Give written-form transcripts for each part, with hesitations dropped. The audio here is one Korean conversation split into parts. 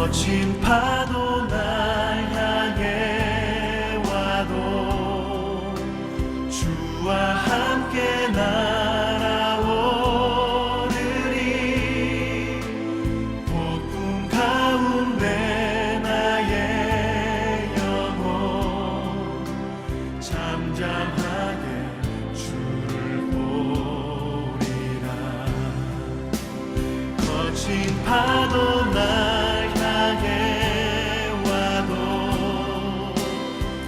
거친 파도 날 향해 와도 주와 함께 날아오르리. 폭풍 가운데 나의 영혼 잠잠하게 주를 보리라. 거친 파도 날 향해 와도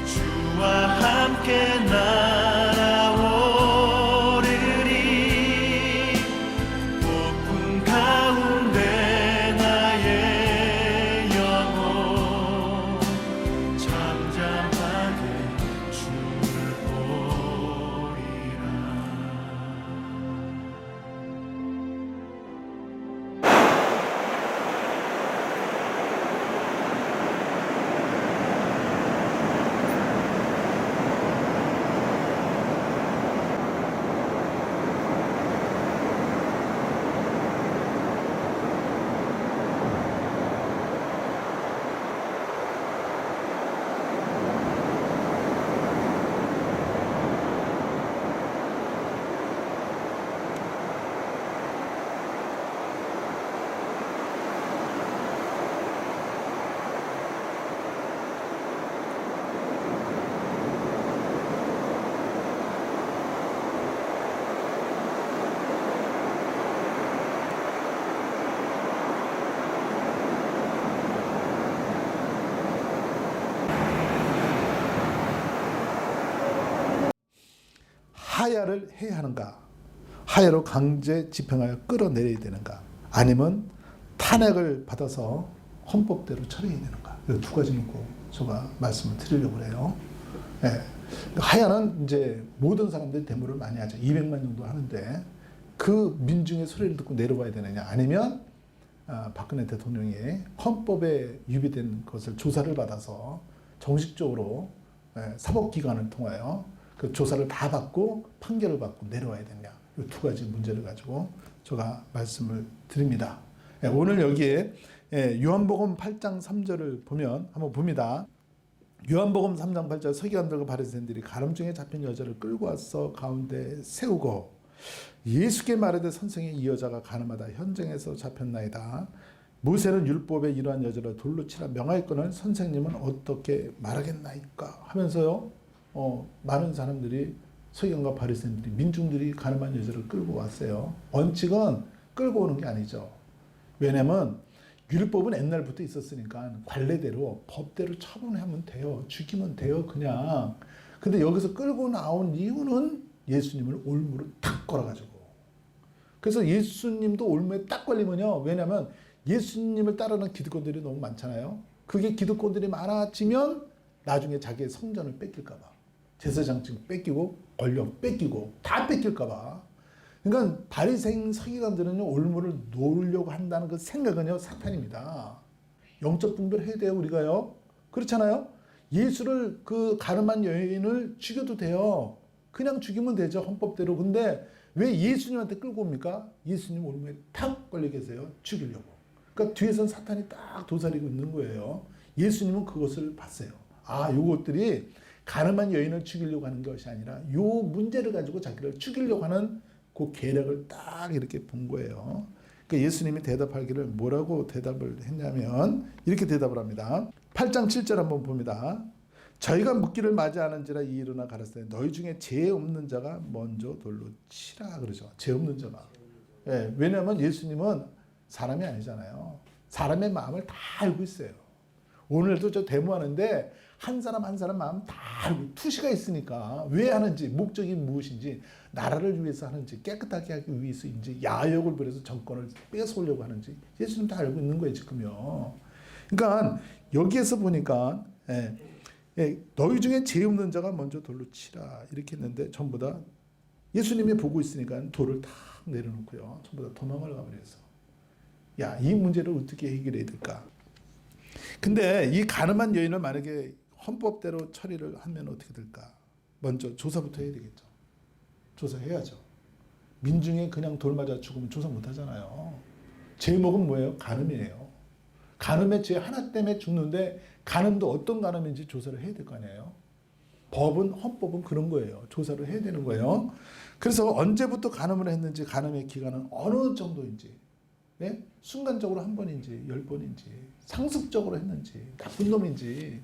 주와 함께 날아오르리. 폭풍 가운데 나의 영혼 잠잠하게 주를 보리라. 하야를 해야 하는가? 하야로 강제 집행하여 끌어내려야 되는가? 아니면 탄핵을 받아서 헌법대로 처리해야 되는가? 이 두 가지 놓고 제가 말씀을 드리려고 해요. 예. 하야는 이제 모든 사람들이 데모를 많이 하죠. 200만 정도 하는데 그 민중의 소리를 듣고 내려와야 되느냐? 아니면 박근혜 대통령이 헌법에 유비된 것을 조사를 받아서 정식적으로 사법기관을 통하여 그 조사를 다 받고 판결을 받고 내려와야 되냐. 이 두 가지 문제를 가지고 제가 말씀을 드립니다. 오늘 여기에 요한복음 8장 3절을 보면 한번 봅니다. 요한복음 3장 8절 서기관들과 바리새인들이 가늠증에 잡힌 여자를 끌고 와서 가운데 세우고 예수께 말하되 선생이 이 여자가 가늠하다 현장에서 잡혔나이다. 모세는 율법에 이러한 여자를 돌로 치라 명하였거늘 선생님은 어떻게 말하겠나이까 하면서요. 많은 사람들이 서기관과 바리새인들이 민중들이 가늠한 여자를 끌고 왔어요. 원칙은 끌고 오는 게 아니죠. 왜냐하면 율법은 옛날부터 있었으니까 관례대로 법대로 처분하면 돼요. 죽이면 돼요. 그냥. 근데 여기서 끌고 나온 이유는 예수님을 올무로 탁 걸어가지고. 그래서 예수님도 올무에 딱 걸리면요. 왜냐하면 예수님을 따르는 기득권들이 너무 많잖아요. 그게 기득권들이 많아지면 나중에 자기의 성전을 뺏길까 봐. 제사장증 뺏기고 권력 뺏기고 다 뺏길까 봐. 그러니까 바리새인 서기관들은요 올무를 놓으려고 한다는 그 생각은요 사탄입니다. 영적 분별해야 돼요 우리가요. 그렇잖아요. 예수를 그 가늠한 여인을 죽여도 돼요. 그냥 죽이면 되죠 헌법대로. 근데 왜 예수님한테 끌고 옵니까? 예수님 올무에 탁 걸려 계세요. 죽이려고. 그러니까 뒤에선 사탄이 딱 도사리고 있는 거예요. 예수님은 그것을 봤어요. 아, 요것들이 가늠한 여인을 죽이려고 하는 것이 아니라 요 문제를 가지고 자기를 죽이려고 하는 그 계략을 딱 이렇게 본 거예요. 그러니까 예수님이 대답하기를 뭐라고 대답을 했냐면 이렇게 대답을 합니다. 8장 7절 한번 봅니다. 저희가 묻기를 맞이하는지라 이 일어나 가라사대 너희 중에 죄 없는 자가 먼저 돌로 치라 그러죠. 죄 없는 자가. 예, 왜냐하면 예수님은 사람이 아니잖아요. 사람의 마음을 다 알고 있어요. 오늘도 저 데모하는데 한 사람 한 사람 마음 다 알고 투시가 있으니까 왜 하는지 목적이 무엇인지 나라를 위해서 하는지 깨끗하게 하기 위해서인지 야욕을 부려서 정권을 뺏어오려고 하는지 예수님 다 알고 있는 거예요 지금요. 그러니까 여기에서 보니까 너희 중에 죄 없는 자가 먼저 돌로 치라 이렇게 했는데 전부 다 예수님이 보고 있으니까 돌을 다 내려놓고요. 전부 다 도망을 가버려서 야, 이 문제를 어떻게 해결해야 될까? 근데 이 가늠한 여인을 만약에 헌법대로 처리를 하면 어떻게 될까? 먼저 조사부터 해야 되겠죠. 조사해야죠. 민중이 그냥 돌 맞아 죽으면 조사 못 하잖아요. 제목은 뭐예요? 가늠이에요. 간음의 죄 하나 때문에 죽는데 간음도 어떤 간음인지 조사를 해야 될 거 아니에요. 법은 헌법은 그런 거예요. 조사를 해야 되는 거예요. 그래서 언제부터 간음을 했는지 간음의 기간은 어느 정도인지 예? 순간적으로 한 번인지 10번인지 상습적으로 했는지 나쁜 놈인지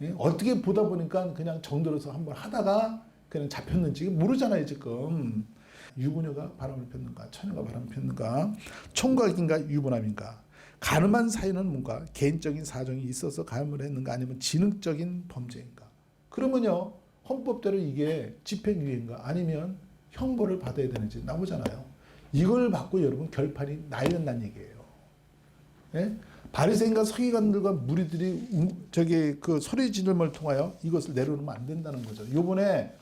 예? 어떻게 보다 보니까 그냥 정들어서 한번 하다가 그냥 잡혔는지 모르잖아요 지금. 유부녀가 바람을 폈는가 처녀가 바람을 폈는가 총각인가 유부남인가 간음한 사유는 뭔가 개인적인 사정이 있어서 간음을 했는가 아니면 지능적인 범죄인가. 그러면요 헌법대로 이게 집행유예인가 아니면 형벌을 받아야 되는지 나오잖아요. 이걸 받고 여러분 결판이 나야된다는 얘기예요. 예? 바리새인과 서기관들과 무리들이 그 소리 지름을 통하여 이것을 내려놓으면 안 된다는 거죠. 요번에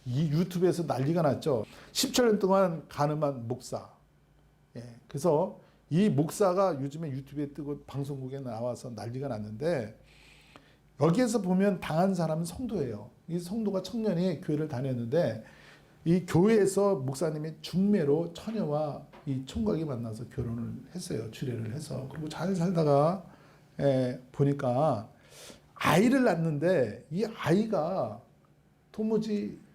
이 유튜브에서 난리가 났죠. 17년 동안 간음한 목사. 예. 그래서 이 목사가 요즘에 유튜브에 뜨고 방송국에 나와서 난리가 났는데 여기에서 보면 당한 사람은 성도예요. 이 성도가 청년이 교회를 다녔는데 이 교회에서 목사님이 중매로 처녀와 이 총각이 만나서 결혼을 했어요. 주례를 해서. 그리고 잘 살다가 보니까 아이를 낳는데 이 아이가 도무지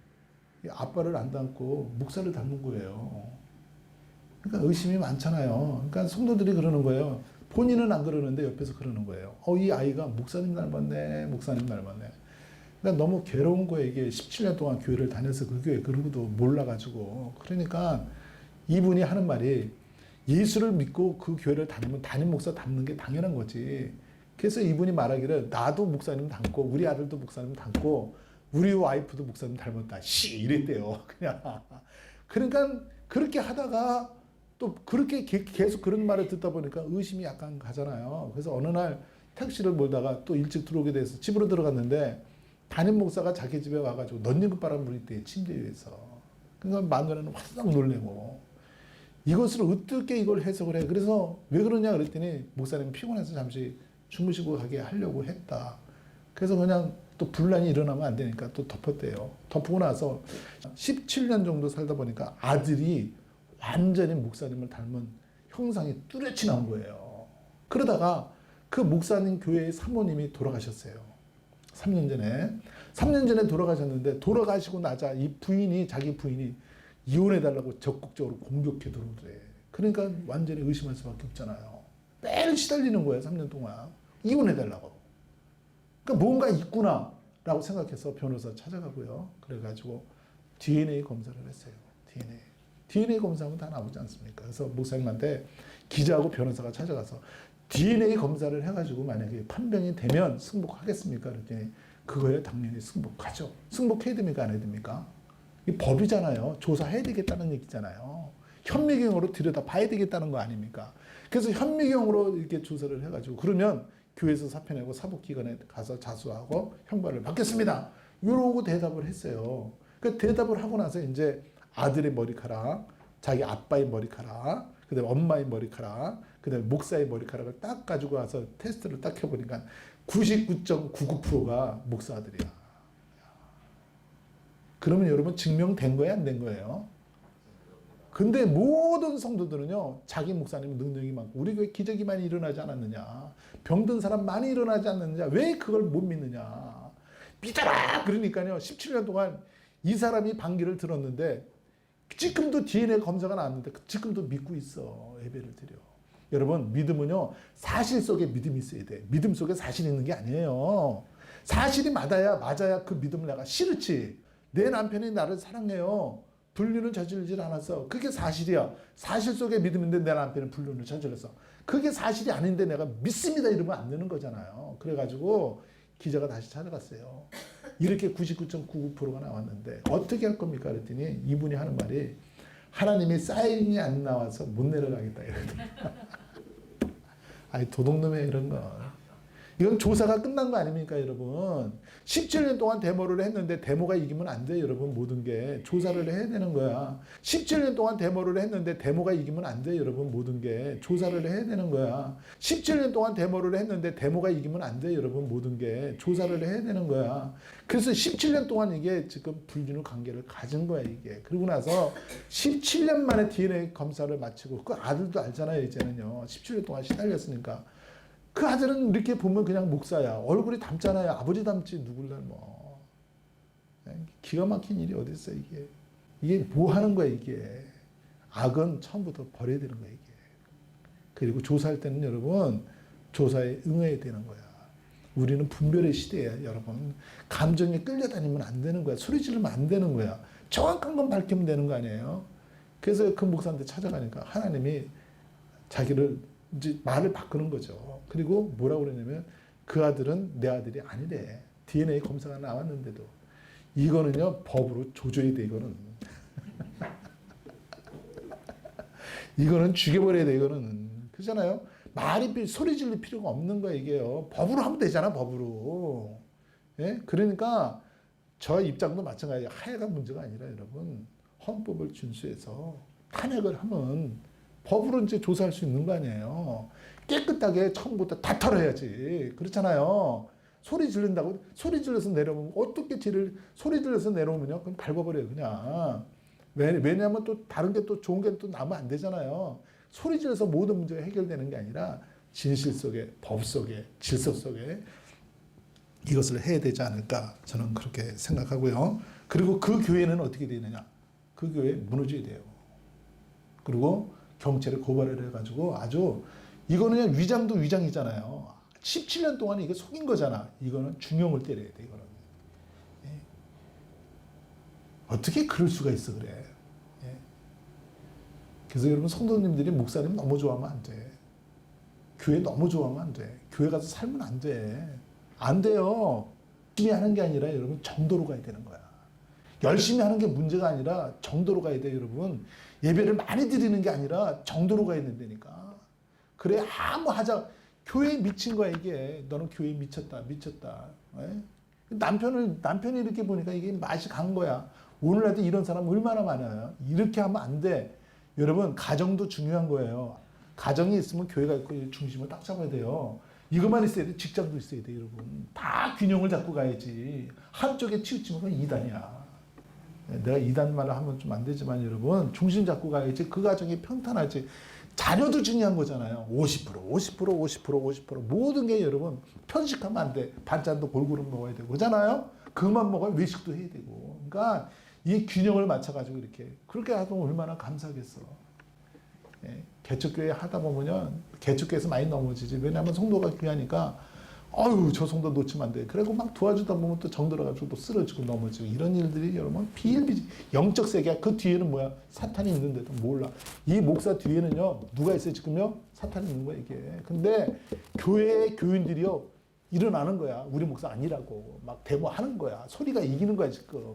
아빠를 안 닮고 목사를 닮은 거예요. 그러니까 의심이 많잖아요. 그러니까 성도들이 그러는 거예요. 본인은 안 그러는데 옆에서 그러는 거예요. 이 아이가 목사님 닮았네, 목사님 닮았네. 그러니까 너무 괴로운 거예요. 이게 17년 동안 교회를 다녀서 그 교회 그런 것도 몰라가지고. 그러니까 이분이 하는 말이 예수를 믿고 그 교회를 다니면 담임 목사 닮는 게 당연한 거지. 그래서 이분이 말하기를 나도 목사님 닮고 우리 아들도 목사님 닮고 우리 와이프도 목사님 닮았다. 이랬대요. 그냥. 그러니까 그렇게 하다가 또 그렇게 계속 그런 말을 듣다 보니까 의심이 약간 가잖아요. 그래서 어느 날 택시를 몰다가 또 일찍 들어오게 돼서 집으로 들어갔는데 담임 목사가 자기 집에 와가지고 넌닝굿바람 부리대 침대 위에서. 그러니까 마누라는 화들짝 놀래고 이것을 어떻게 이걸 해석을 해. 그래서 왜 그러냐 그랬더니 목사님이 피곤해서 잠시 주무시고 가게 하려고 했다. 그래서 그냥 또 분란이 일어나면 안 되니까 또 덮었대요. 덮고 나서 17년 정도 살다 보니까 아들이 완전히 목사님을 닮은 형상이 뚜렷이 나온 거예요. 그러다가 그 목사님 교회의 사모님이 돌아가셨어요. 3년 전에. 3년 전에 돌아가셨는데 돌아가시고 나자 이 부인이 자기 부인이 이혼해달라고 적극적으로 공격해 들어오더래. 그러니까 완전히 의심할 수밖에 없잖아요. 매일 시달리는 거예요. 3년 동안. 이혼해달라고. 그러니까 뭔가 있구나 라고 생각해서 변호사 찾아가고요. 그래가지고 DNA 검사를 했어요. DNA 검사하면 다 나오지 않습니까? 그래서 목사님한테 기자하고 변호사가 찾아가서 DNA 검사를 해가지고 만약에 판명이 되면 승복하겠습니까? 그랬더니 그거에 당연히 승복하죠. 승복해야 됩니까? 안 해야 됩니까? 이 법이잖아요. 조사해야 되겠다는 얘기잖아요. 현미경으로 들여다 봐야 되겠다는 거 아닙니까? 그래서 현미경으로 이렇게 조사를 해가지고 그러면 교회에서 사표내고 사법기관에 가서 자수하고 형벌을 받겠습니다. 이러고 대답을 했어요. 그 대답을 하고 나서 이제 아들의 머리카락, 자기 아빠의 머리카락, 그 다음에 엄마의 머리카락, 그 다음에 목사의 머리카락을 딱 가지고 와서 테스트를 딱 해보니까 99.99%가 목사 아들이야. 그러면 여러분 증명된 거예요? 안 된 거예요? 근데 모든 성도들은요, 자기 목사님 능력이 많고, 우리 교회 기적이 많이 일어나지 않았느냐? 병든 사람 많이 일어나지 않느냐? 왜 그걸 못 믿느냐? 믿어라! 그러니까요, 17년 동안 이 사람이 반기를 들었는데, 지금도 DNA 검사가 나왔는데, 지금도 믿고 있어. 예배를 드려. 여러분, 믿음은요, 사실 속에 믿음이 있어야 돼. 믿음 속에 사실이 있는 게 아니에요. 사실이 맞아야 그 믿음을 내가 싫지. 내 남편이 나를 사랑해요. 불륜은 저지르질 않았어. 그게 사실이야. 사실 속에 믿음인데 내 남편은 불륜을 저질렀어. 그게 사실이 아닌데 내가 믿습니다 이러면 안 되는 거잖아요. 그래가지고 기자가 다시 찾아갔어요. 이렇게 99.99%가 나왔는데 어떻게 할 겁니까? 그랬더니 이분이 하는 말이 하나님이 사인이 안 나와서 못 내려가겠다 이러더라고요. 아니 도둑놈이야 이런 거. 이건 조사가 끝난 거 아닙니까 여러분. 17년 동안 데모를 했는데 데모가 이기면 안 돼요 여러분. 모든 게 조사를 해야 되는 거야. 17년 동안 데모를 했는데 데모가 이기면 안 돼요 여러분. 모든 게 조사를 해야 되는 거야. 17년 동안 데모를 했는데 데모가 이기면 안 돼요 여러분. 모든 게 조사를 해야 되는 거야. 그래서 17년 동안 이게 지금 불륜의 관계를 가진 거야 이게. 그리고 나서 17년 만에 DNA 검사를 마치고 그 아들도 알잖아요 이제는요. 17년 동안 시달렸으니까. 그 아들은 이렇게 보면 그냥 목사야. 얼굴이 닮잖아요. 아버지 닮지 누굴 닮어. 기가 막힌 일이 어디 있어 이게. 이게 뭐 하는 거야 이게. 악은 처음부터 버려야 되는 거야 이게. 그리고 조사할 때는 여러분 조사에 응해야 되는 거야. 우리는 분별의 시대야 여러분. 감정에 끌려다니면 안 되는 거야. 소리 지르면 안 되는 거야. 정확한 건 밝히면 되는 거 아니에요. 그래서 그 목사한테 찾아가니까 하나님이 자기를 이제 말을 바꾸는 거죠. 그리고 뭐라고 그러냐면 그 아들은 내 아들이 아니래. DNA 검사가 나왔는데도 이거는요 법으로 조져야 돼 이거는. 이거는 죽여버려야 돼 이거는. 그렇잖아요. 말이 소리 지를 필요가 없는 거야 이게요. 법으로 하면 되잖아 법으로. 예? 그러니까 저 입장도 마찬가지예요. 하해가 문제가 아니라 여러분 헌법을 준수해서 탄핵을 하면 법으로 이제 조사할 수 있는 거 아니에요. 깨끗하게 처음부터 다 털어야지. 그렇잖아요. 소리 지른다고 소리 질러서 내려오면 어떻게 소리 질러서 내려오면요 그럼 밟아버려요 그냥. 왜냐하면 또 다른 게 또 좋은 게 또 나면 안 되잖아요. 소리 질러서 모든 문제가 해결되는 게 아니라 진실 속에 법 속에 질서 속에 이것을 해야 되지 않을까 저는 그렇게 생각하고요. 그리고 그 교회는 어떻게 되느냐. 그 교회 무너져야 돼요. 그리고 경찰에 고발을 해가지고 아주 이거는 위장도 위장이잖아요. 17년 동안 이게 속인 거잖아. 이거는 중형을 때려야 돼 이거는. 예. 어떻게 그럴 수가 있어 그래. 예. 그래서 여러분 성도님들이 목사님 너무 좋아하면 안 돼. 교회 너무 좋아하면 안 돼. 교회 가서 살면 안 돼. 안 돼요. 열심히 하는 게 아니라 여러분 정도로 가야 되는 거야. 열심히 하는 게 문제가 아니라 정도로 가야 돼 여러분. 예배를 많이 드리는 게 아니라 정도로 가야 된다니까. 그래 아무 하자. 교회에 미친 거야 이게. 너는 교회에 미쳤다. 예? 남편이 이렇게 보니까 이게 맛이 간 거야. 오늘날도 이런 사람 얼마나 많아요. 이렇게 하면 안 돼. 여러분 가정도 중요한 거예요. 가정이 있으면 교회가 있고 중심을 딱 잡아야 돼요. 이것만 있어야 돼. 직장도 있어야 돼 여러분. 다 균형을 잡고 가야지. 한쪽에 치우치면 그건 이단이야. 내가 이단 말을 하면 좀 안 되지만 여러분 중심 잡고 가야지. 그 가정이 평탄하지. 자녀도 중요한 거잖아요. 50% 모든 게 여러분 편식하면 안 돼. 반찬도 골고루 먹어야 되고 그러잖아요. 그것만 먹어야 외식도 해야 되고. 그러니까 이 균형을 맞춰가지고 이렇게 그렇게 하면 얼마나 감사하겠어. 예, 개척교회 하다 보면요 개척교회에서 많이 넘어지지. 왜냐하면 성도가 귀하니까 아유 저 성도 놓치면 안 돼. 그리고 막 도와주다 보면 또 정들어가지고 또 쓰러지고 넘어지고 이런 일들이 여러분 비일비재. 영적 세계야. 그 뒤에는 뭐야 사탄이 있는데도 몰라. 이 목사 뒤에는요 누가 있어요 지금요? 사탄이 있는 거야 이게. 근데 교회의 교인들이요 일어나는 거야. 우리 목사 아니라고 막 데모하는 거야. 소리가 이기는 거야 지금.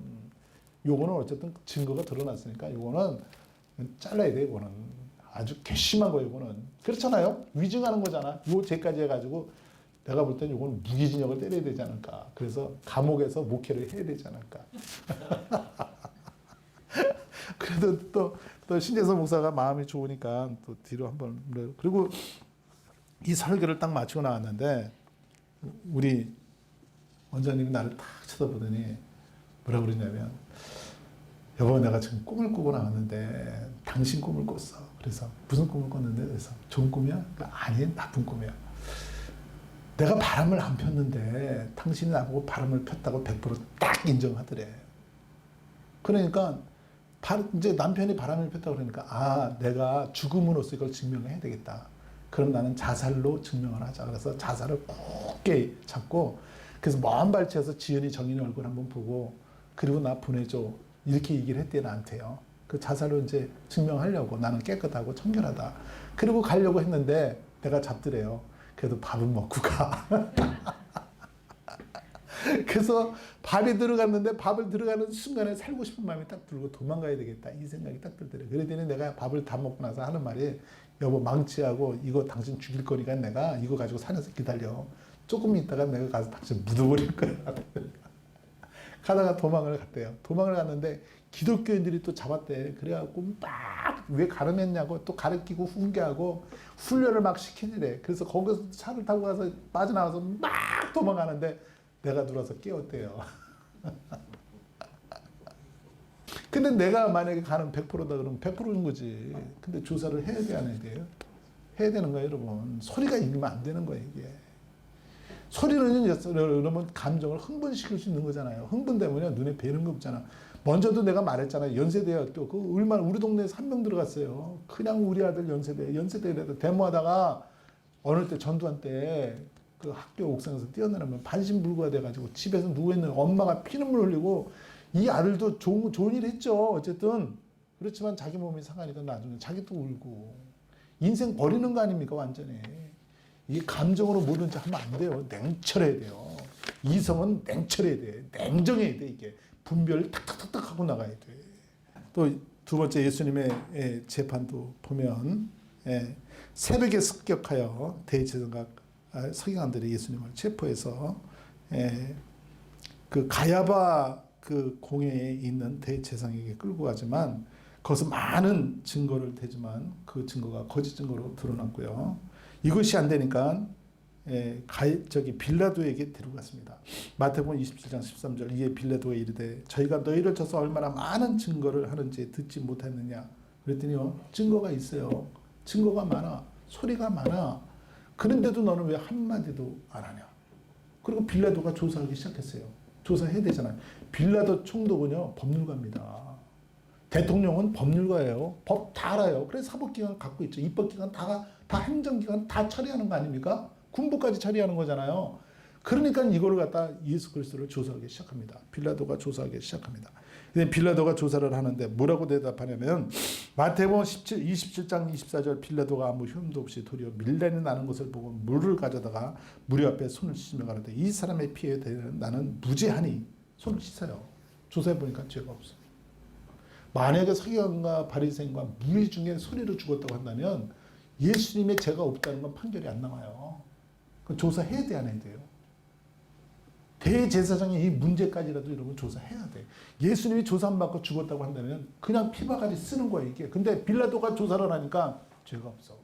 요거는 어쨌든 증거가 드러났으니까 요거는 잘라야 돼 이거는. 아주 괘씸한 거예요 이거는. 그렇잖아요. 위증하는 거잖아. 요 죄까지 해가지고 내가 볼 때는 이건 무기징역을 때려야 되지 않을까. 그래서 감옥에서 목회를 해야 되지 않을까. 그래도 또 신재선 목사가 마음이 좋으니까 또 뒤로 한번. 그리고 이 설교를 딱 마치고 나왔는데 우리 원장님이 나를 딱 쳐다보더니 뭐라고 그러냐면 여보 내가 지금 꿈을 꾸고 나왔는데 당신 꿈을 꿨어. 그래서 무슨 꿈을 꿨는데 그래서 좋은 꿈이야? 아니 나쁜 꿈이야. 내가 바람을 안 폈는데 당신이 나보고 바람을 폈다고 100%딱 인정하더래. 그러니까 이제 남편이 바람을 폈다고 그러니까 아 내가 죽음으로써 이걸 증명을 해야 되겠다. 그럼 나는 자살로 증명을 하자. 그래서 자살을 굳게 잡고 그래서 먼 발치에서 지연이 정인의 얼굴 한번 보고 그리고 나 보내줘. 이렇게 얘기를 했대 나한테요. 그 자살로 이제 증명하려고 나는 깨끗하고 청결하다. 그리고 가려고 했는데 내가 잡더래요. 그래도 밥은 먹고 가. 그래서 밥이 들어갔는데 밥을 들어가는 순간에 살고 싶은 마음이 딱 들고 도망가야 되겠다. 이 생각이 딱 들더래요. 그랬더니 내가 밥을 다 먹고 나서 하는 말이 여보 망치하고 이거 당신 죽일 거니까 내가 이거 가지고 산에서 기다려. 조금 있다가 내가 가서 당신 묻어버릴 거야. 가다가 도망을 갔대요. 도망을 갔는데 기독교인들이 또 잡았대. 그래갖고 막 왜 가름했냐고 또 가르치고 훈계하고 훈련을 막 시키니래. 그래서 거기서 차를 타고 가서 빠져나와서 막 도망가는데 내가 들어와서 깨웠대요. 근데 내가 만약에 가는 100%다 그러면 100%인 거지. 근데 조사를 해야 돼 안 해야 돼요? 해야 되는 거예요, 여러분. 소리가 이기면 안 되는 거예요, 이게. 소리는 여러분 감정을 흥분시킬 수 있는 거잖아요. 흥분되면 눈에 뵈는 거 없잖아. 먼저도 내가 말했잖아요. 연세대학교 그 얼마나 우리 동네에서 한 명 들어갔어요. 그냥 우리 아들 연세대에서 데모하다가 어느 때 전두환 때 그 학교 옥상에서 뛰어내리면 반신불구가 돼가지고 집에서 누워 있는 엄마가 피눈물 흘리고 이 아들도 좋은 일 했죠. 어쨌든 그렇지만 자기 몸이 상하니까 나중에 자기도 울고 인생 버리는 거 아닙니까 완전히. 이 감정으로 뭐든지 하면 안 돼요. 냉철해야 돼요. 이성은 냉철해야 돼. 냉정해야 돼. 이게 분별을 탁탁탁탁 하고 나가야 돼. 또 두 번째 예수님의 재판도 보면 새벽에 습격하여 대제사장과 서기관들이 예수님을 체포해서 그 가야바 그 공회에 있는 대제사장에게 끌고 가지만 거기서 많은 증거를 대지만 그 증거가 거짓 증거로 드러났고요. 이것이 안 되니까 빌라도에게 데려갔습니다. 마태복음 27장 13절 이에 빌라도가 이르되 저희가 너희를 쳐서 얼마나 많은 증거를 하는지 듣지 못했느냐. 그랬더니요. 증거가 있어요. 증거가 많아. 소리가 많아. 그런데도 너는 왜 한마디도 안 하냐. 그리고 빌라도가 조사하기 시작했어요. 조사해야 되잖아요. 빌라도 총독은요. 법률가입니다. 대통령은 법률가예요. 법 다 알아요. 그래서 사법기관 갖고 있죠. 입법기관 다 행정기관 다 처리하는 거 아닙니까? 군부까지 처리하는 거잖아요. 그러니까 이거를 갖다 예수 그리스도를 조사하기 시작합니다. 빌라도가 조사하기 시작합니다. 근데 빌라도가 조사를 하는데 뭐라고 대답하냐면 마태복음 27장 24절 빌라도가 아무 흉도 없이 도리어 밀란이 나는 것을 보고 물을 가져다가 무리 앞에 손을 씻으며 가는데 이 사람의 피에 대해 나는 무죄하니 손을 씻어요. 조사해 보니까 죄가 없어. 만약에 서기관과 바리새인과 무리 중에 소리로 죽었다고 한다면 예수님의 죄가 없다는 건 판결이 안 나와요. 그 조사해야 돼, 안 해야 돼요? 대제사장이 이 문제까지라도 여러분 조사해야 돼. 예수님이 조사 안 받고 죽었다고 한다면 그냥 피바가지 쓰는 거야, 이게. 근데 빌라도가 조사를 하니까 죄가 없어.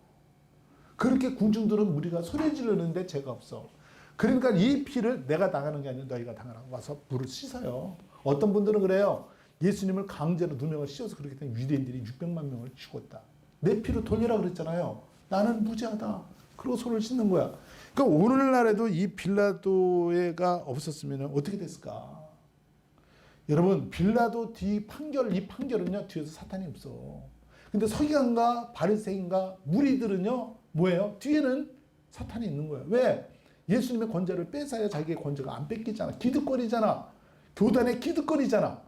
그렇게 군중들은 무리가 소리 지르는데 죄가 없어. 그러니까 이 피를 내가 당하는 게 아니라 너희가 당하라고 와서 물을 씻어요. 어떤 분들은 그래요. 예수님을 강제로 누명을 씌워서 그렇기 때문에 유대인들이 600만 명을 죽었다. 내 피로 돌려라 그랬잖아요. 나는 무죄하다. 그리고 손을 씻는 거야. 그러니까 오늘날에도 이 빌라도가 없었으면 어떻게 됐을까? 여러분 빌라도 이 판결은요 뒤에서 사탄이 없어. 근데 서기관과 바리새인과 무리들은요 뭐예요? 뒤에는 사탄이 있는 거예요. 왜? 예수님의 권세를 뺏어야 자기의 권세가 안 뺏기잖아. 기득권이잖아. 교단의 기득권이잖아.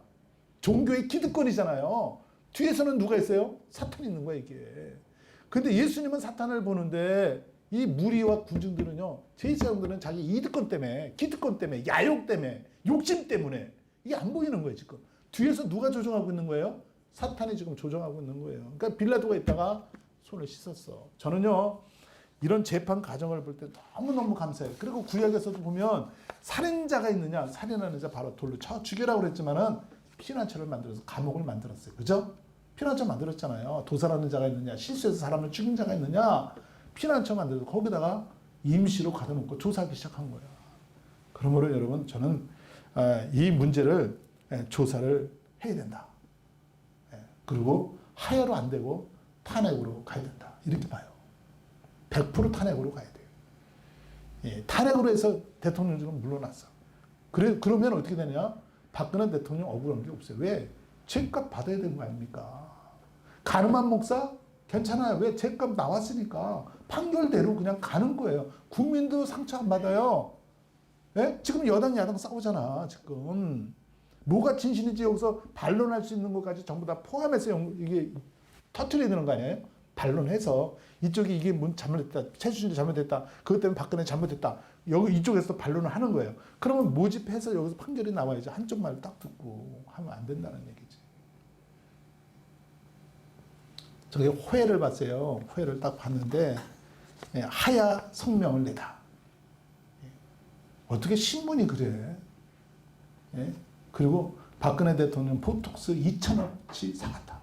종교의 기득권이잖아요. 뒤에서는 누가 있어요? 사탄이 있는 거야 이게. 근데 예수님은 사탄을 보는데 이 무리와 군중들은요. 제사장들은 자기 이득권 때문에 기득권 때문에 야욕 때문에 욕심 때문에 이게 안 보이는 거예요 지금. 뒤에서 누가 조정하고 있는 거예요? 사탄이 지금 조정하고 있는 거예요. 그러니까 빌라도가 있다가 손을 씻었어. 저는요. 이런 재판 과정을 볼 때 너무너무 감사해요. 그리고 구약에서도 보면 살인자가 있느냐 살인하는 자 바로 돌로 쳐 죽여라고 그랬지만은 피난처를 만들어서 감옥을 만들었어요. 그죠? 피난처 만들었잖아요. 도살하는 자가 있느냐 실수해서 사람을 죽인 자가 있느냐 피난처 만들어서 거기다가 임시로 가둬놓고 조사하기 시작한 거예요. 그러므로 여러분 저는 이 문제를 조사를 해야 된다. 그리고 하야로 안 되고 탄핵으로 가야 된다. 이렇게 봐요. 100% 탄핵으로 가야 돼요. 탄핵으로 해서 대통령직은 물러났어. 그러면 어떻게 되냐? 박근혜 대통령 억울한 게 없어요. 왜? 죄값 받아야 되는 거 아닙니까? 가늠한 목사? 괜찮아요. 왜? 죄값 나왔으니까. 판결대로 그냥 가는 거예요. 국민도 상처 안 받아요. 예? 지금 여당, 야당 싸우잖아, 지금. 뭐가 진실인지 여기서 반론할 수 있는 것까지 전부 다 포함해서 이게 터트려야 되는 거 아니에요? 반론해서 이쪽이 이게 잘못됐다. 최순실이 잘못됐다. 그것 때문에 박근혜 잘못됐다. 여기 이쪽에서 반론을 하는 거예요. 그러면 모집해서 여기서 판결이 나와야지. 한쪽 말을 딱 듣고 하면 안 된다는 얘기지. 저기 호해를 봤어요. 호해를 딱 봤는데 하야 성명을 내다. 어떻게 신문이 그래? 그리고 박근혜 대통령 보톡스 2천억치 사갔다.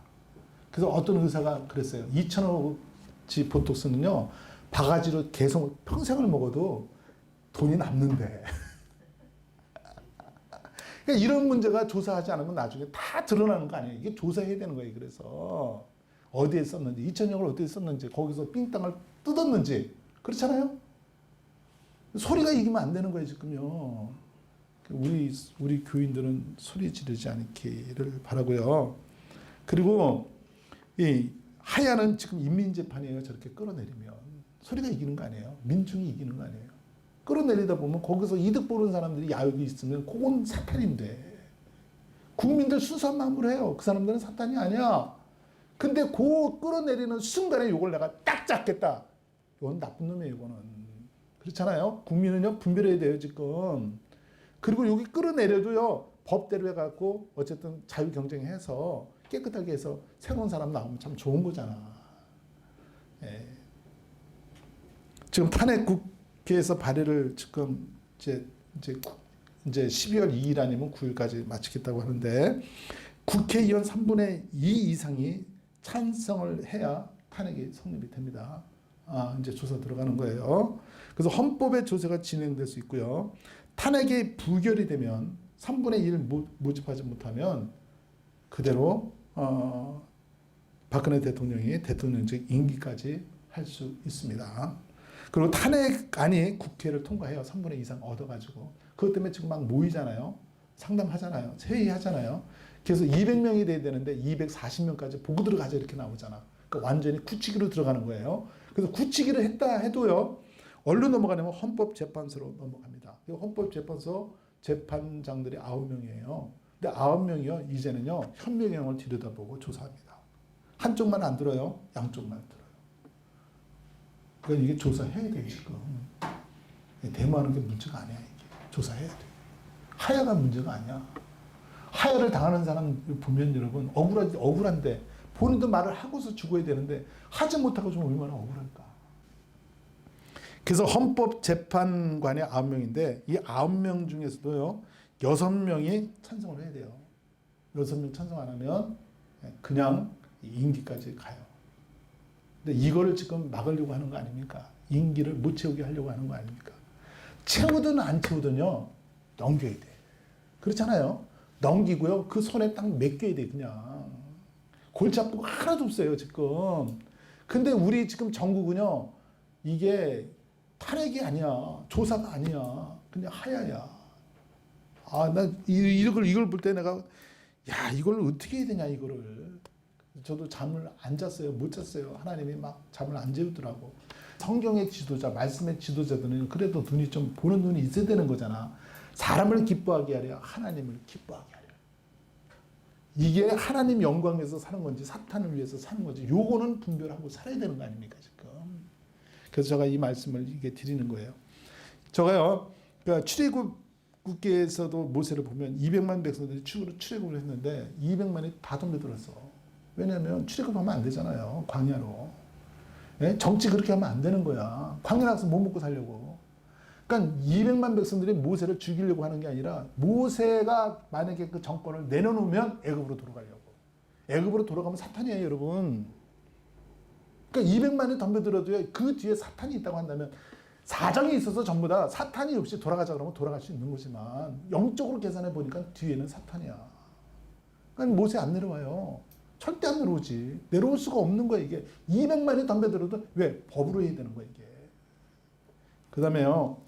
그래서 어떤 의사가 그랬어요. 2천억치 보톡스는요, 바가지로 계속 평생을 먹어도 돈이 남는데. 그러니까 이런 문제가 조사하지 않으면 나중에 다 드러나는 거 아니에요. 이게 조사해야 되는 거예요. 그래서 어디에 썼는지, 이천역을 어디에 썼는지, 거기서 삥땅을 뜯었는지, 그렇잖아요? 소리가 이기면 안 되는 거예요, 지금요. 우리 교인들은 소리 지르지 않기를 바라고요. 그리고 이 하야는 지금 인민재판이에요. 저렇게 끌어내리면 소리가 이기는 거 아니에요. 민중이 이기는 거 아니에요. 끌어내리다 보면 거기서 이득 보는 사람들이 야욕이 있으면 그건 사탄인데, 국민들 순수한 마음으로 해요. 그 사람들은 사탄이 아니야. 근데 그 끌어내리는 순간에 이걸 내가 딱 잡겠다. 이건 나쁜 놈이에요. 이거는. 그렇잖아요. 국민은요 분별해야 돼요 지금. 그리고 여기 끌어내려도요 법대로 해갖고 어쨌든 자유 경쟁해서 깨끗하게 해서 새로운 사람 나오면 참 좋은 거잖아. 예. 지금 탄핵 국회에서 발의를 지금 이제 12월 2일 아니면 9일까지 마치겠다고 하는데, 국회의원 3분의 2 이상이 찬성을 해야 탄핵이 성립이 됩니다. 이제 조사 들어가는 거예요. 그래서 헌법의 조사가 진행될 수 있고요. 탄핵이 부결이 되면 3분의 1 모집하지 못하면 그대로 박근혜 대통령이 대통령직 임기까지 할 수 있습니다. 그리고 탄핵안이 국회를 통과해요. 3분의 2 이상 얻어가지고. 그것 때문에 지금 막 모이잖아요. 상담하잖아요. 회의하잖아요. 그래서 200명이 돼야 되는데 240명까지 보고 들어가자 이렇게 나오잖아. 그러니까 완전히 굳히기로 들어가는 거예요. 그래서 굳히기를 했다 해도요. 어디로 넘어가냐면 헌법재판소로 넘어갑니다. 헌법재판소 재판장들이 9명이에요. 근데 9명이요. 이제는요. 현명형을 들여다보고 조사합니다. 한쪽만 안 들어요. 양쪽만 들어요. 그러니까 이게 조사해야 돼요, 지금. 데모하는 게 문제가 아니야, 이게. 조사해야 돼. 하야가 문제가 아니야. 하야를 당하는 사람 보면 여러분, 억울한데, 본인도 말을 하고서 죽어야 되는데, 하지 못하고 좀 얼마나 억울할까. 그래서 헌법재판관이 9명인데, 이 9명 중에서도요, 6명이 찬성을 해야 돼요. 6명 찬성 안 하면, 그냥 임기까지 가요. 근데 이거를 지금 막으려고 하는 거 아닙니까? 임기를 못 채우게 하려고 하는 거 아닙니까? 채우든 안 채우든요, 넘겨야 돼. 그렇잖아요? 넘기고요, 그 손에 딱 맡겨야 돼, 그냥. 골치 아프고 하나도 없어요, 지금. 근데 우리 지금 전국은요, 이게 탄핵이 아니야. 조사가 아니야. 그냥 하야야. 난 이걸 볼 때 내가, 이걸 어떻게 해야 되냐, 이거를. 저도 잠을 안 잤어요. 못 잤어요. 하나님이 막 잠을 안 재우더라고. 성경의 지도자, 말씀의 지도자들은 그래도 눈이 좀 보는 눈이 있어야 되는 거잖아. 사람을 기뻐하게 하려 하나님을 기뻐하게 하려. 이게 하나님 영광에서 사는 건지 사탄을 위해서 사는 건지 요거는 분별하고 살아야 되는 거 아닙니까 지금. 그래서 제가 이 말씀을 이게 드리는 거예요. 제가요, 그러니까 출애굽국에서도 모세를 보면 200만 백성들이 출애굽을 했는데 200만이 다 덤벼들었어. 왜냐하면 출애굽하면 안 되잖아요. 광야로. 예? 정치 그렇게 하면 안 되는 거야. 광야 나가서 뭐 먹고 살려고. 그러니까 200만 백성들이 모세를 죽이려고 하는 게 아니라 모세가 만약에 그 정권을 내려놓으면 애굽으로 돌아가려고. 애굽으로 돌아가면 사탄이에요, 여러분. 그러니까 200만이 덤벼들어도요, 그 뒤에 사탄이 있다고 한다면 사정이 있어서 전부 다 사탄이 없이 돌아가자 그러면 돌아갈 수 있는 거지만 영적으로 계산해 보니까 뒤에는 사탄이야. 그러니까 모세 안 내려와요. 절대 안 내려오지. 내려올 수가 없는 거야, 이게. 200만이 덤벼들어도 왜? 법으로 해야 되는 거야, 이게. 그 다음에요,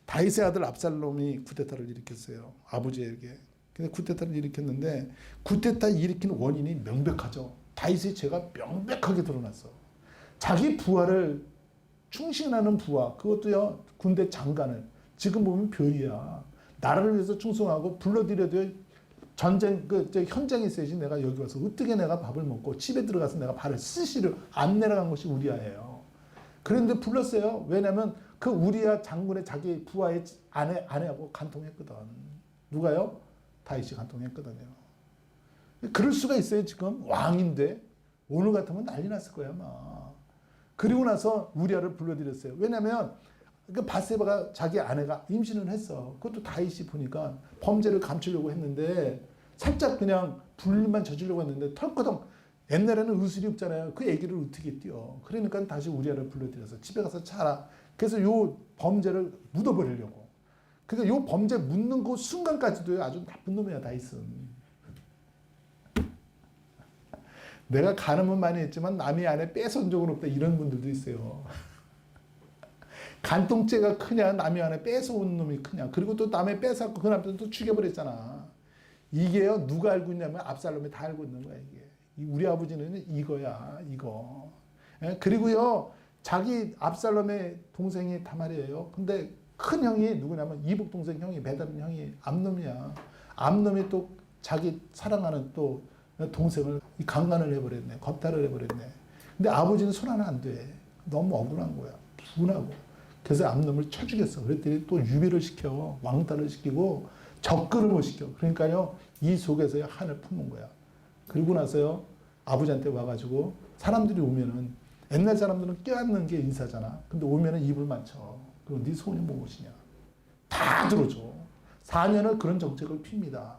다윗의 아들 압살롬이 쿠데타를 일으켰어요. 아버지에게. 근데 쿠데타를 일으켰는데, 쿠데타 일으킨 원인이 명백하죠. 다윗의 죄가 명백하게 드러났어. 자기 부하를 충신하는 부하, 그것도요, 군대 장관을. 지금 보면 별이야. 나라를 위해서 충성하고 불러들여도 전쟁, 현장에 있어야지 내가 여기 와서 어떻게 내가 밥을 먹고 집에 들어가서 내가 발을 스시를 안 내려간 것이 우리아예요. 그런데 불렀어요. 왜냐면 그 우리아 장군의 자기 부하의 아내하고 간통했거든. 누가요? 다윗이 간통했거든요. 그럴 수가 있어요, 지금. 왕인데. 오늘 같으면 난리 났을 거야, 아마. 그리고 나서 우리아를 불러들였어요. 왜냐면 그 바세바가 자기 아내가 임신을 했어. 그것도 다윗이 보니까 범죄를 감추려고 했는데 살짝 그냥 불만 저지르려고 했는데 털커덩. 옛날에는 의술이 없잖아요. 그 애기를 어떻게 띄워. 그러니까 다시 우리아를 불러들여서 집에 가서 차라. 그래서 요 범죄를 묻어버리려고. 그러니까 요 범죄 묻는 그 순간까지도 아주 나쁜 놈이야, 다윗은. 내가 간음은 많이 했지만 남의 아내 뺏어온 적은 없다. 이런 분들도 있어요. 간통죄가 크냐, 남의 아내 뺏어온 놈이 크냐. 그리고 또 남의 뺏어갖고 그 남편 또 죽여버렸잖아. 이게요, 누가 알고 있냐면 압살롬이 다 알고 있는 거야, 이게. 우리 아버지는 이거야, 이거. 예? 그리고요, 자기 압살롬의 동생이 다말이에요. 근데 큰 형이 누구냐면 이복 동생 형이 베다른 형이 암놈이야. 암놈이 또 자기 사랑하는 또 동생을 강간을 해버렸네. 겁탈을 해버렸네. 근데 아버지는 손 하나 안 돼. 너무 억울한 거야. 분하고. 그래서 암놈을 쳐 죽였어. 그랬더니 또 유배를 시켜. 왕따를 시키고 접근을 못 시켜. 그러니까요, 이 속에서 한을 품은 거야. 그리고 나서요, 아버지한테 와가지고 사람들이 오면은 옛날 사람들은 껴안는 게 인사잖아. 근데 오면은 입을 맞춰. 그리고 네 소원이 무엇이냐. 다 들어줘. 4년을 그런 정책을 핍니다.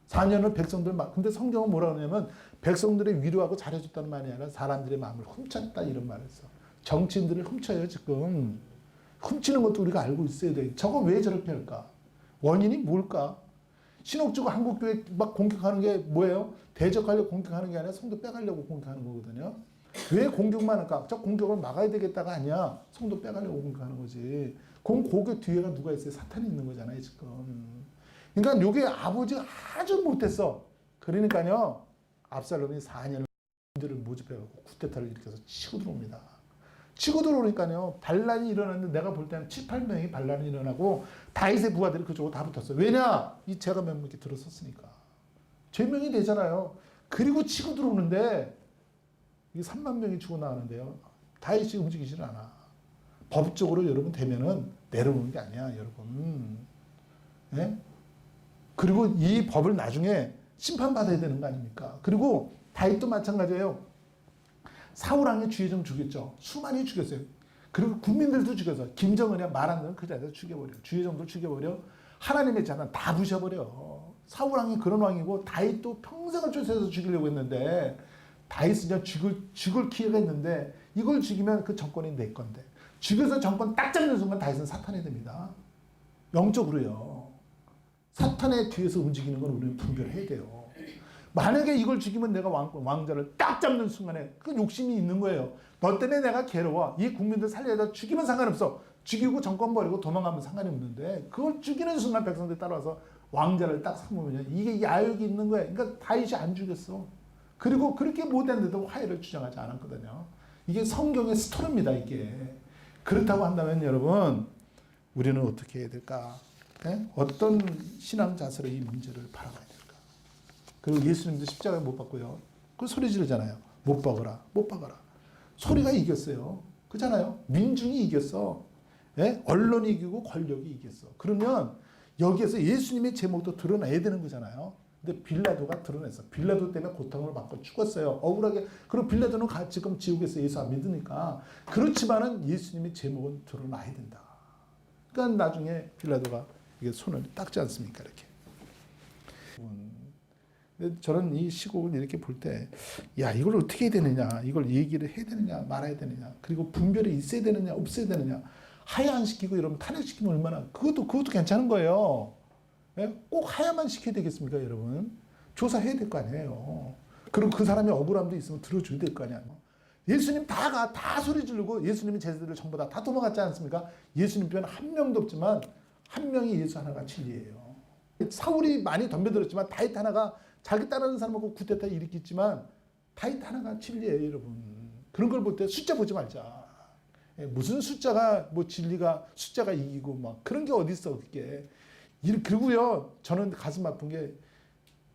4년을 백성들 근데 성경은 뭐라 그러냐면 백성들의 위로하고 잘해줬다는 말이 아니라 사람들의 마음을 훔쳤다 이런 말을 써. 정치인들을 훔쳐요 지금. 훔치는 것도 우리가 알고 있어야 돼. 저거 왜 저렇게 할까? 원인이 뭘까? 신옥주가 한국교회 막 공격하는 게 뭐예요? 대적하려고 공격하는 게 아니라 성도 빼가려고 공격하는 거거든요. 왜 공격만 할까? 저 공격을 막아야 되겠다가 아니야. 성도 빼가려고 공격하는 거지. 공격 뒤에가 누가 있어요? 사탄이 있는 거잖아요 지금. 그러니까 이게 아버지가 아주 못했어. 그러니까요, 압살롬이 4년을 들을 모집해갖고 쿠데타를 일으켜서 치고 들어옵니다. 치고 들어오니까요, 반란이 일어났는데 내가 볼 때는 7, 8명이 반란이 일어나고 다윗의 부하들이 그쪽으로 다 붙었어요. 왜냐? 이 제가 몇 명이 들어섰으니까. 제명이 되잖아요. 그리고 치고 들어오는데 이 3만 명이 죽어 나가는데요. 다윗이 움직이질 않아. 법적으로 여러분 되면은 내려오는 게 아니야, 여러분. 예? 그리고 이 법을 나중에 심판받아야 되는 거 아닙니까? 그리고 다윗도 마찬가지예요. 사울왕의 주의정 죽였죠. 수많이 죽였어요. 그리고 국민들도 죽여서 김정은이 말한 대로 그 자리에서 죽여버려. 주의정도 죽여버려. 하나님의 재단 다 부셔버려. 사울왕이 그런 왕이고 다윗도 평생을 쫓아서 죽이려고 했는데 다윗은 죽을 기회가 있는데 이걸 죽이면 그 정권이 내 건데 죽여서 정권 딱 잡는 순간 다윗은 사탄이 됩니다. 영적으로요. 사탄의 뒤에서 움직이는 건 우리는 분별해야 돼요. 만약에 이걸 죽이면 내가 왕자를 딱 잡는 순간에 그 욕심이 있는 거예요. 너 때문에 내가 괴로워. 이 국민들 살려다 죽이면 상관없어. 죽이고 정권 버리고 도망가면 상관이 없는데 그걸 죽이는 순간 백성들이 따라와서 왕자를 딱 삼으면 이게 야욕이 있는 거예요. 그러니까 다윗이 안 죽였어. 그리고 그렇게 못했는데도 화해를 주장하지 않았거든요. 이게 성경의 스토리입니다. 이게. 그렇다고 한다면 여러분 우리는 어떻게 해야 될까? 네? 어떤 신앙 자세로 이 문제를 바라봐야 될까? 그리고 예수님도 십자가에 못 박고요. 그 소리 지르잖아요. 못 박아라, 못 박아라. 소리가 이겼어요. 그잖아요. 민중이 이겼어. 예? 언론이 이기고 권력이 이겼어. 그러면 여기에서 예수님의 제목도 드러나야 되는 거잖아요. 근데 빌라도가 드러냈어. 빌라도 때문에 고통을 받고 죽었어요. 억울하게. 그리고 빌라도는 지금 지옥에서 예수 안 믿으니까. 그렇지만은 예수님의 제목은 드러나야 된다. 그러니까 나중에 빌라도가 이게 손을 닦지 않습니까? 이렇게. 저는 이 시국을 이렇게 볼 때, 야, 이걸 어떻게 해야 되느냐, 이걸 얘기를 해야 되느냐, 말아야 되느냐, 그리고 분별이 있어야 되느냐, 없어야 되느냐, 하야 안 시키고 이러면 탄핵시키면 얼마나, 그것도 괜찮은 거예요. 예? 꼭 하야만 시켜야 되겠습니까, 여러분? 조사해야 될 거 아니에요. 그리고 그 사람이 억울함도 있으면 들어줘야 될 거 아니야. 예수님 다 소리 지르고 예수님의 제자들을 전부 다 도망갔지 않습니까? 예수님 편은 한 명도 없지만 한 명이 예수 하나가 진리예요. 사울이 많이 덤벼들었지만 다윗 하나가 자기 따르는 사람하고 쿠데타 일으켰지만 다윗 하나가 진리예요, 여러분. 그런 걸 볼 때 숫자 보지 말자. 무슨 숫자가 뭐 진리가 숫자가 이기고 막 그런 게 어디 있어 그게. 그리고요, 저는 가슴 아픈 게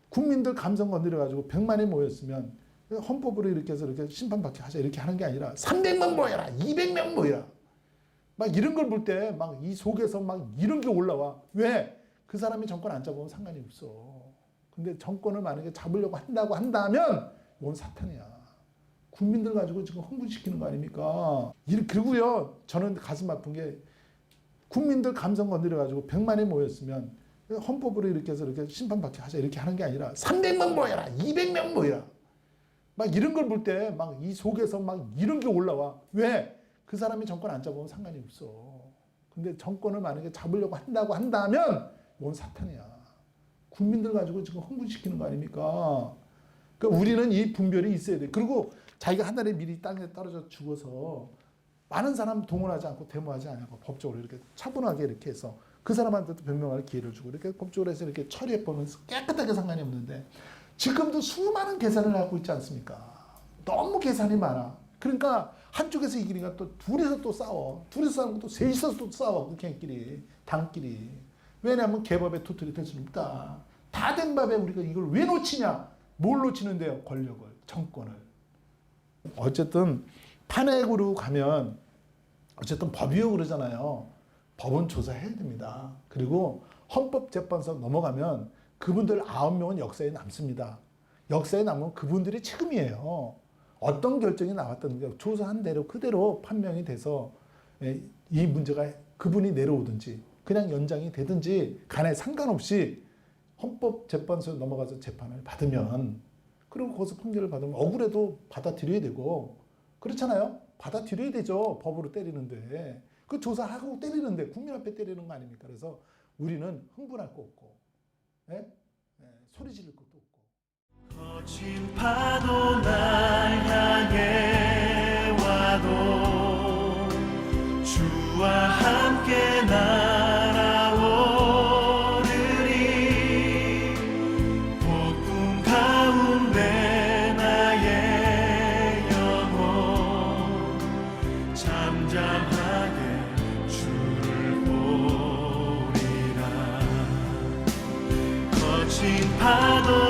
국민들 감성 건드려 가지고 100만이 모였으면 헌법으로 이렇게 해서 이렇게 심판받게 하자 이렇게 하는 게 아니라 300명 모여라, 200명 모여라. 막 이런 걸 볼 때 막 이 속에서 막 이런 게 올라와. 왜? 그 사람이 정권 안 잡으면 상관이 없어. 근데 정권을 만약에 잡으려고 한다고 한다면 이건 사탄이야. 국민들 가지고 지금 흥분시키는 거 아닙니까? 그리고요, 저는 가슴 아픈 게 국민들 감성 건드려 가지고 100만이 모였으면 헌법으로 이렇게 해서 이렇게 심판받게 하자 이렇게 하는 게 아니라 300명 모여라, 200명 모여라. 막 이런 걸 볼 때 막 이 속에서 막 이런 게 올라와. 왜? 그 사람이 정권 안 잡으면 상관이 없어. 근데 정권을 만약에 잡으려고 한다고 한다면 이건 사탄이야. 국민들 가지고 지금 흥분시키는 거 아닙니까? 그러니까 우리는 이 분별이 있어야 돼. 그리고 자기가 하늘에 미리 땅에 떨어져 죽어서 많은 사람 동원하지 않고 데모하지 않고 법적으로 이렇게 차분하게 이렇게 해서 그 사람한테도 변명할 기회를 주고 이렇게 법적으로 해서 이렇게 처리해 보면서 깨끗하게 상관이 없는데 지금도 수많은 계산을 하고 있지 않습니까? 너무 계산이 많아. 그러니까 한쪽에서 이기니까 또 둘이서 또 싸워. 둘이서 싸우고 또 셋이서 또 싸워. 국회끼리, 당끼리. 왜냐하면 개법의 투틀이 될 수는 없다. 다 된 밥에 우리가 이걸 왜 놓치냐? 뭘 놓치는데요? 권력을, 정권을. 어쨌든 탄핵으로 가면 어쨌든 법이요 그러잖아요. 법은 조사해야 됩니다. 그리고 헌법재판소 넘어가면 그분들 9명은 역사에 남습니다. 역사에 남으면 그분들이 책임이에요. 어떤 결정이 나왔던 게 조사한 대로 그대로 판명이 돼서 이 문제가 그분이 내려오든지 그냥 연장이 되든지 간에 상관없이 헌법재판소에 넘어가서 재판을 받으면 그리고 거기서 판결을 받으면 억울해도 받아들여야 되고 그렇잖아요. 받아들여야 되죠. 법으로 때리는데. 그 조사하고 때리는데 국민 앞에 때리는 거 아닙니까? 그래서 우리는 흥분할 거 없고 소리 지를 것도 없고 거친 파도 날 향해 와도 주와 함께 날아오르리 폭풍 가운데 나의 영혼 잠잠하게 주를 보리라 거친 파도